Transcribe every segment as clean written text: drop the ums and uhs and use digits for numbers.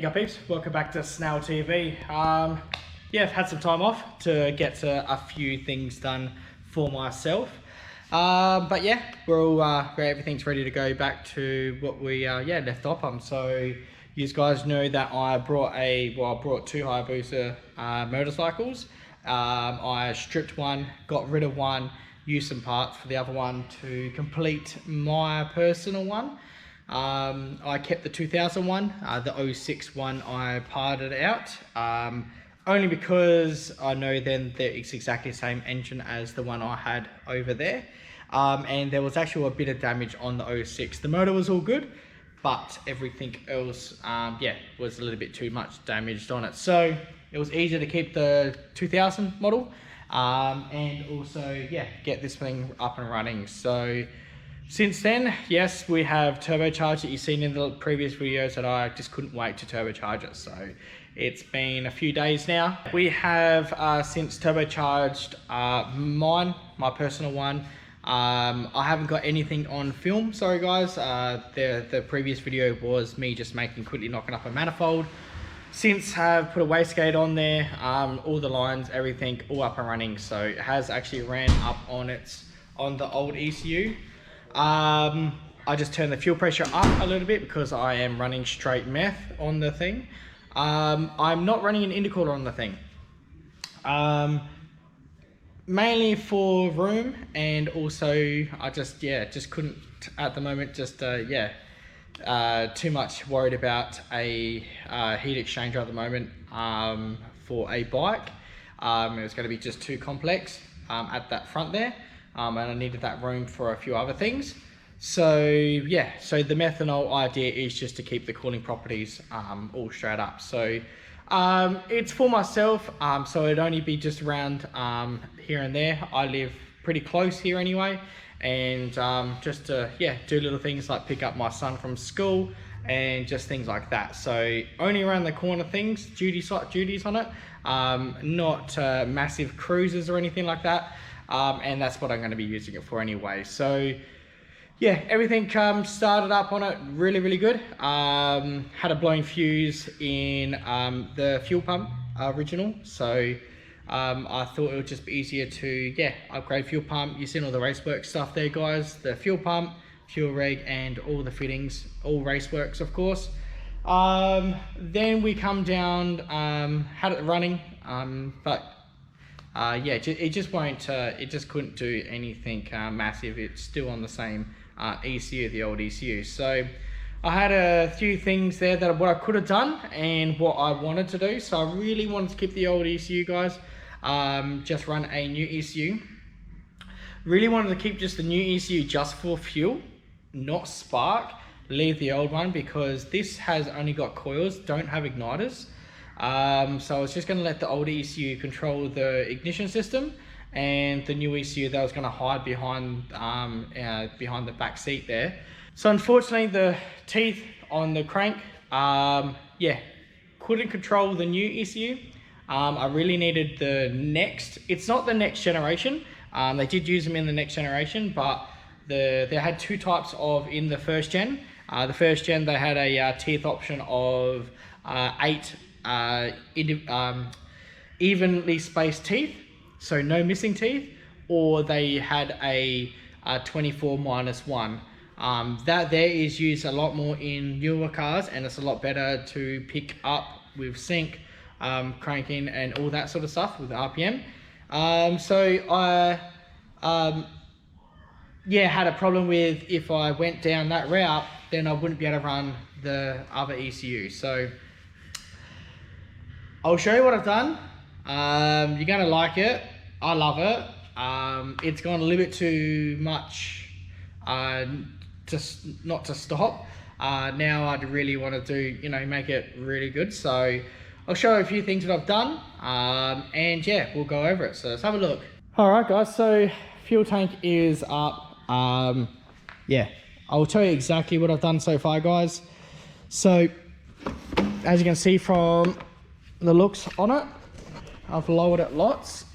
Hey peeps, welcome back to Snail TV. Yeah, I've had some time off to get a few things done for myself. But yeah, everything's ready to go back to what we left off on. So you guys know that I brought two Hayabusa motorcycles. I stripped one, got rid of one, used some parts for the other one to complete my personal one. I kept the 2000 one, the 06 one I parted out, only because I know then that it's exactly the same engine as the one I had over there. And there was actually a bit of damage on the 06. The motor was all good, but everything else, was a little bit too much damaged on it. So it was easier to keep the 2000 model, and also, get this thing up and running. So since then, yes, we have turbocharged it. You've seen in the previous videos that I just couldn't wait to turbocharge it. So it's been a few days now. We have since turbocharged my personal one. I haven't got anything on film, sorry guys. The previous video was me just quickly knocking up a manifold. Since I've put a wastegate on there, all the lines, everything, all up and running. So it has actually ran up on the old ECU. I just turned the fuel pressure up a little bit because I am running straight meth on the thing. I'm not running an intercooler on the thing. Mainly for room, and also I just couldn't at the moment, too much worried about a heat exchanger at the moment for a bike. It was going to be just too complex at that front there. And I needed that room for a few other things. So so the methanol idea is just to keep the cooling properties all straight up. So it's for myself, so it'd only be just around here and there. I live pretty close here anyway, and just to do little things like pick up my son from school and just things like that. So only around the corner things, duties on it, not massive cruises or anything like that. And that's what I'm going to be using it for anyway. So everything started up on it really good. Had a blown fuse in the fuel pump original, so I thought it would just be easier to upgrade fuel pump. You've seen all the Raceworks stuff there guys, the fuel pump, fuel reg, and all the fittings, all Raceworks of course. Then we come down, had it running, but it just won't, it just couldn't do anything massive. It's still on the same ECU, the old ECU. So I had a few things there that what I could have done and what I wanted to do. So I really wanted to keep the old ECU guys, just run a new ECU. Really wanted to keep just the new ECU just for fuel, not spark. Leave the old one because this has only got coils, don't have igniters. So I was just going to let the old ECU control the ignition system, and the new ECU that was going to hide behind the back seat there. So unfortunately the teeth on the crank, couldn't control the new ECU. I really needed the next, it's not the next generation. They did use them in the next generation, but they had two types in the first gen. The first gen they had a teeth option of 8 evenly spaced teeth, so no missing teeth, or they had a 24-1. That there is used a lot more in newer cars, and it's a lot better to pick up with sync, cranking, and all that sort of stuff with the RPM. So I had a problem with, if I went down that route, then I wouldn't be able to run the other ECU. So I'll show you what I've done. You're gonna like it. I love it. It's gone a little bit too much, just not to stop. Now I really want to do, make it really good. So I'll show you a few things that I've done, and we'll go over it. So let's have a look. All right, guys. So fuel tank is up. I'll tell you exactly what I've done so far, guys. So as you can see from the looks on it, I've lowered it lots.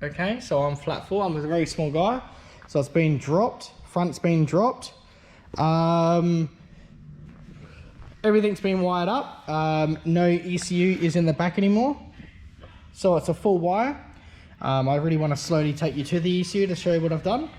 Okay, so I'm flat full. I'm a very small guy, so it's been dropped. Front's been dropped. everything's been wired up. No ECU is in the back anymore, so it's a full wire. I really want to slowly take you to the ECU to show you what I've done.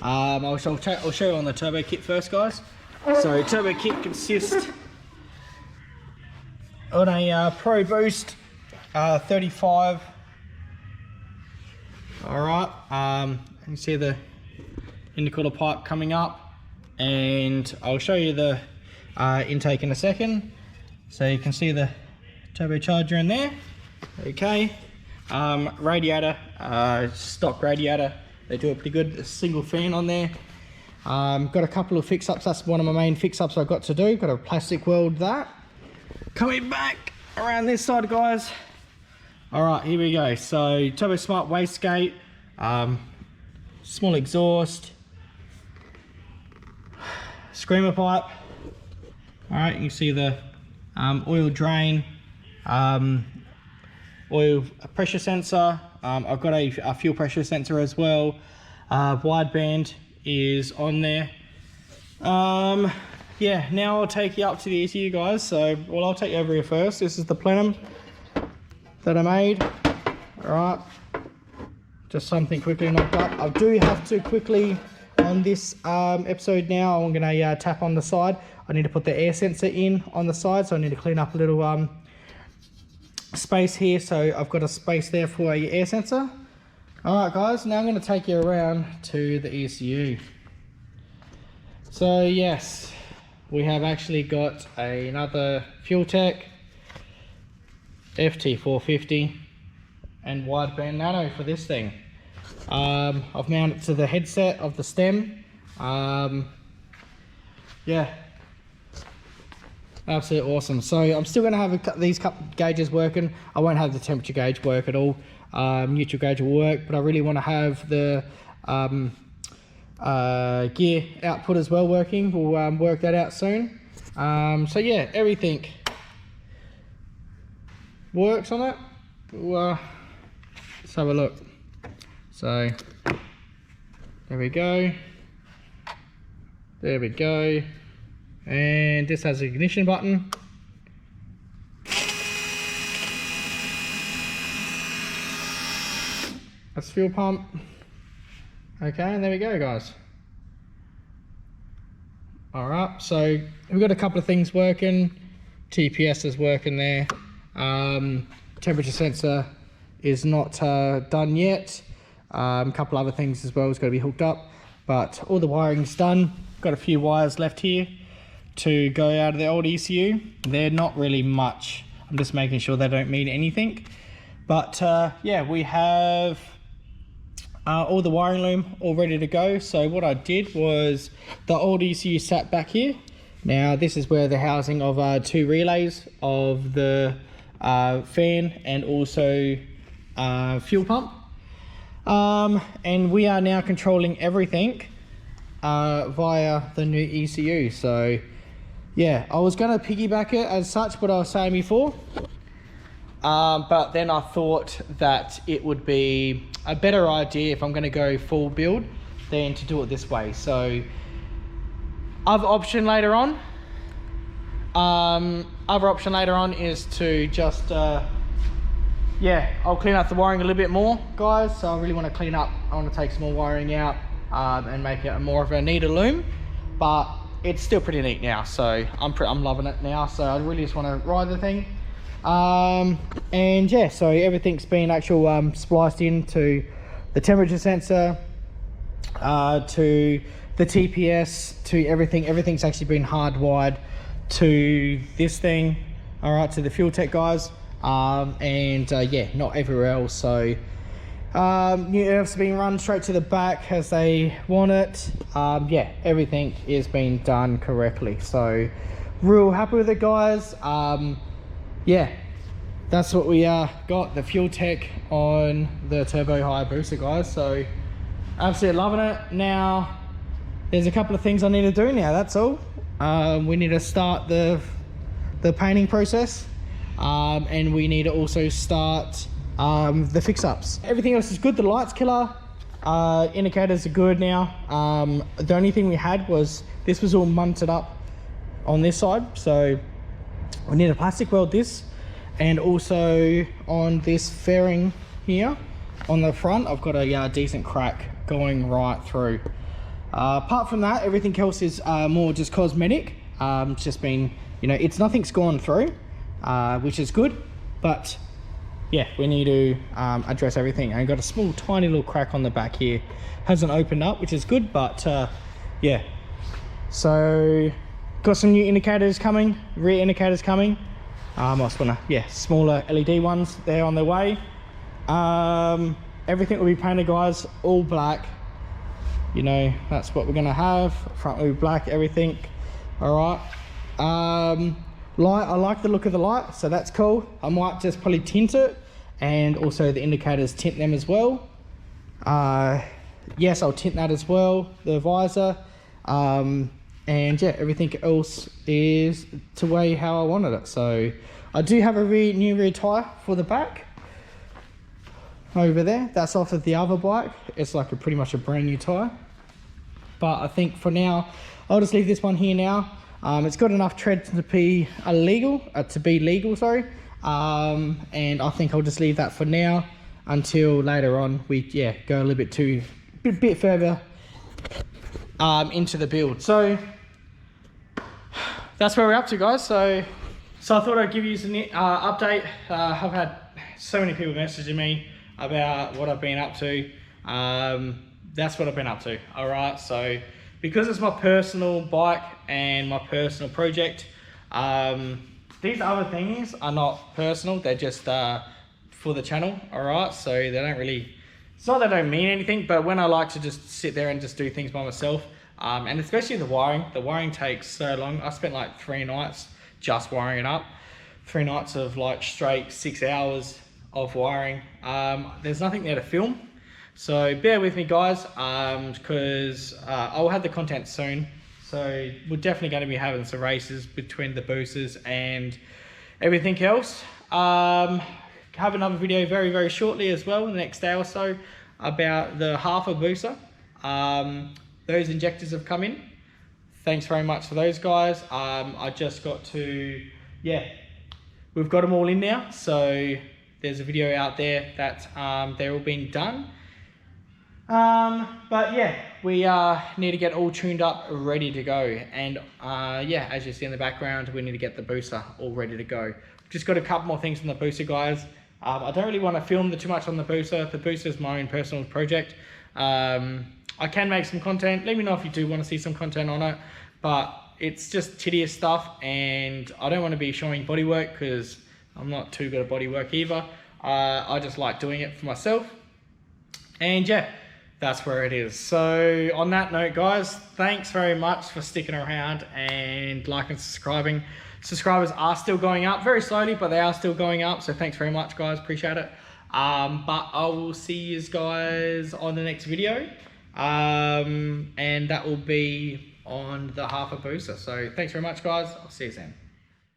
I'll show you on the turbo kit first, guys. So turbo kit consists on a Pro Boost 35. All right, you can see the intercooler pipe coming up, and I'll show you the intake in a second. So you can see the turbocharger in there. Okay, radiator, stock radiator. They do it pretty good. A single fan on there. Got a couple of fix-ups. That's one of my main fix-ups I've got to do. Got a plastic weld that. Coming back around this side, guys. All right, here we go. So Turbo Smart wastegate, small exhaust, screamer pipe. All right, you can see the oil drain, oil pressure sensor. I've got a fuel pressure sensor as well. Wideband is on there. Yeah, now I'll take you up to the ECU, guys. So, well, I'll take you over here first. This is the plenum that I made. All right, just something quickly knocked up. I do have to quickly on this episode now. I'm gonna tap on the side. I need to put the air sensor in on the side, so I need to clean up a little space here. So I've got a space there for a air sensor. All right, guys. Now I'm going to take you around to the ECU. So yes, we have actually got another Fueltech FT450 and wideband nano for this thing. I've mounted it to the headset of the stem. Yeah, absolutely awesome. So I'm still going to have these couple gauges working. I won't have the temperature gauge work at all. Neutral gauge will work, but I really want to have the gear output as well working. We'll work that out soon. So yeah, everything works on it. Let's have a look. So there we go. There we go. And this has an ignition button. That's fuel pump. Okay, and there we go, guys. All right, so we've got a couple of things working. TPS is working there. Temperature sensor is not done yet. A couple other things as well is going to be hooked up, but all the wiring's done. Got a few wires left here to go out of the old ECU. They're not really much. I'm just making sure they don't mean anything. But yeah, we have all the wiring loom all ready to go. So what I did was the old ECU sat back here. Now this is where the housing of 2 relays of the fan and also fuel pump. And we are now controlling everything via the new ECU. So yeah, I was going to piggyback it as such, what I was saying before. But then I thought that it would be a better idea if I'm going to go full build than to do it this way. So other option later on is to just yeah, I'll clean up the wiring a little bit more, guys. So I really want to clean up. I want to take some more wiring out and make it more of a neater loom, but it's still pretty neat now. So I'm loving it now. So I really just want to ride the thing. And yeah, so everything's been actual spliced into the temperature sensor, to the TPS, to everything's actually been hardwired to this thing. All right, to the Fueltech guys, and yeah, not everywhere else. So new earth's been run straight to the back as they want it. Yeah, everything is being done correctly, so real happy with it, guys. Yeah, that's what we got, the Fueltech on the turbo high booster, guys. So absolutely loving it. Now there's a couple of things I need to do now, that's all. We need to start the painting process, and we need to also start the fix-ups. Everything else is good. The light's killer, indicators are good now. The only thing we had was this was all munted up on this side, so we need to plastic weld this. And also on this fairing here on the front, I've got a decent crack going right through. Apart from that, everything else is more just cosmetic. It's just been, you know, nothing's gone through, which is good, but yeah, we need to address everything. I got a small tiny little crack on the back here, hasn't opened up, which is good, but yeah. So got some new indicators coming, rear indicators coming. I just want to, yeah, smaller LED ones, they're on their way. Everything will be painted, guys, all black. You know, that's what we're gonna have. Front will be black, everything. All right. Light, I like the look of the light, so that's cool. I might just probably tint it, and also the indicators, tint them as well. Yes, I'll tint that as well, the visor. And yeah, everything else is the way how I wanted it. So I do have a new rear tire for the back over there. That's off of the other bike. It's like pretty much a brand new tire. But I think for now, I'll just leave this one here now. It's got enough tread to be legal, sorry. And I think I'll just leave that for now until later on we go a little bit further into the build. So that's where we're up to, guys. So I thought I'd give you an update. I've had so many people messaging me about what I've been up to. That's what I've been up to. All right, so because it's my personal bike and my personal project, these other things are not personal, they're just for the channel. All right, so they don't really, it's not that they don't mean anything, but when I like to just sit there and just do things by myself, and especially the wiring takes so long. I spent like 3 nights just wiring it up, 3 nights of like straight 6 hours of wiring. There's nothing there to film, so bear with me, guys, because I'll have the content soon. So we're definitely going to be having some races between the boosters and everything else. Have another video very, very shortly as well, the next day or so, about the Hafer booster. Those injectors have come in. Thanks very much for those, guys. I just got to, we've got them all in now. So there's a video out there that they're all being done. But yeah, we need to get all tuned up, ready to go. And as you see in the background, we need to get the booster all ready to go. Just got a couple more things on the booster, guys. I don't really want to film too much on the booster. The booster is my own personal project. I can make some content. Let me know if you do want to see some content on it, but it's just tedious stuff, and I don't want to be showing bodywork because I'm not too good at bodywork either. I just like doing it for myself. And yeah, that's where it is. So on that note, guys, thanks very much for sticking around and liking and subscribing. Subscribers are still going up, very slowly, but they are still going up. So thanks very much, guys, appreciate it. But I will see you guys on the next video. And that will be on the Hafer booster. So thanks very much, guys. I'll see you soon.